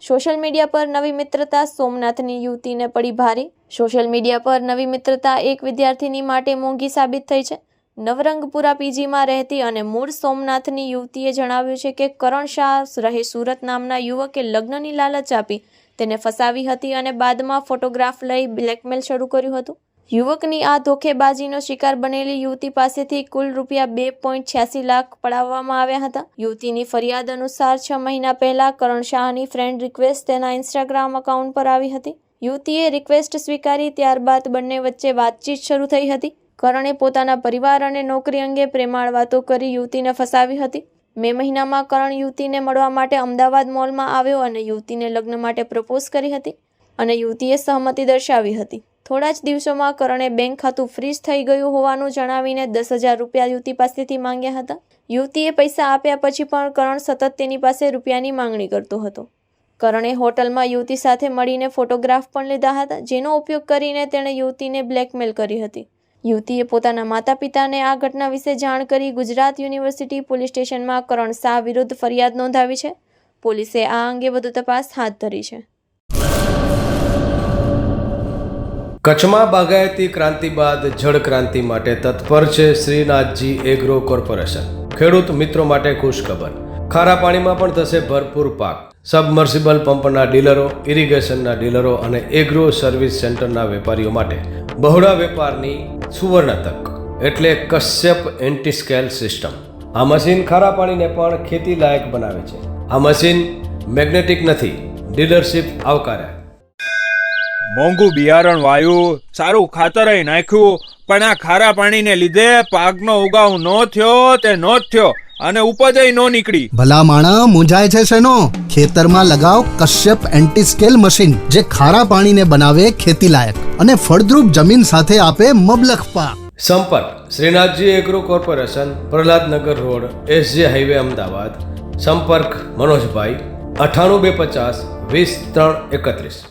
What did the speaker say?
Social media પર નવી મિત્રતા, સોમનાથની યુવતીને પડી ભારે। સોશિયલ મીડિયા પર નવી મિત્રતા એક વિદ્યાર્થીની માટે મોંઘી સાબિત થઈ છે। નવરંગપુરા પીજીમાં રહેતી અને મૂળ સોમનાથની યુવતીએ જણાવ્યું છે કે કરણ શાહ રહે સુરત નામના યુવકે લગ્નની લાલચ આપી તેને ફસાવી હતી અને બાદમાં ફોટોગ્રાફ લઈ બ્લેકમેલ શરૂ કર્યું હતું। યુવકની આ ધોખેબાજીનો શિકાર બનેલી યુવતી પાસેથી કુલ રૂપિયા 2.86 લાખ પડાવવામાં આવ્યા હતા। યુવતીની ફરિયાદ અનુસાર 6 મહિના પહેલા કરણ શાહની ફ્રેન્ડ રિક્વેસ્ટ તેના ઇન્સ્ટાગ્રામ એકાઉન્ટ પર આવી હતી। યુવતીએ રિક્વેસ્ટ સ્વીકારી, ત્યારબાદ બંને વચ્ચે વાતચીત શરૂ થઈ હતી। કરણે પોતાના પરિવાર અને નોકરી અંગે પ્રેમાળ વાતો કરી યુવતીને ફસાવી હતી। મે મહિનામાં કરણ યુવતીને મળવા માટે અમદાવાદ મોલમાં આવ્યો અને યુવતીને લગ્ન માટે પ્રપોઝ કરી હતી અને યુવતીએ સહમતિ દર્શાવી હતી। થોડા જ દિવસોમાં કરણે બેંક ખાતું ફ્રીઝ થઈ ગયું હોવાનું જણાવીને 10,000 રૂપિયા યુવતી પાસેથી માંગ્યા હતા। યુવતીએ પૈસા આપ્યા પછી પણ કરણ સતત તેની પાસે રૂપિયાની માંગણી કરતો હતો। કરણે હોટલમાં યુવતી સાથે મળીને ફોટોગ્રાફ પણ લીધા હતા, જેનો ઉપયોગ કરીને તેણે યુવતીને બ્લેકમેલ કરી હતી। યુવતીએ પોતાના માતા પિતાને આ ઘટના વિશે જાણ કરી ગુજરાત યુનિવર્સિટી પોલીસ સ્ટેશનમાં કરણ શાહ વિરુદ્ધ ફરિયાદ નોંધાવી છે। પોલીસે આ અંગે વધુ તપાસ હાથ ધરી છે। કચ્છમાં બાગાયતી ક્રાંતિ બાદ જળ ક્રાંતિ માટે તત્પર છે શ્રીનાથજી એગ્રો કોર્પોરેશન। ખેડૂત મિત્રો માટે ખુશખબર, ખારા પાણીમાં પણ થશે ભરપૂર પાક। સબમર્સિબલ પંપના ડીલરો, ઇરિગેશનના ડીલરો અને એગ્રો સર્વિસ સેન્ટરના વેપારીઓ માટે બહોળા વેપારની સુવર્ણ તક એટલે કશ્યપ એન્ટીસ્કેલ સિસ્ટમ। આ મશીન ખારા પાણીને પણ ખેતી લાયક બનાવે છે। આ મશીન મેગ્નેટિક નથી, ડીલરશીપ આવકાર્યા। મોંઘું બિયારણ વાયું, સારું ખાતર નાખ્યું, પણ આ ખારા પાણીને લીધે પાકનો ઉગાવ નો થયો તે નો જ થયો અને ઉપજ નો નીકળી। ભલા માણા મૂંઝાય છે શેનો? ખેતરમાં લગાવ કશ્યપ એન્ટીસ્કેલ મશીન, જે ખારા પાણીને બનાવે ખેતી લાયક અને ફળદ્રુપ જમીન સાથે આપે મબલખ પાક। સંપર્ક Shrinathji agro corporation, Prahlad Nagar road, SJ highway, Ahmedabad. સંપર્ક મનોજભાઈ 98 250 20 3 31।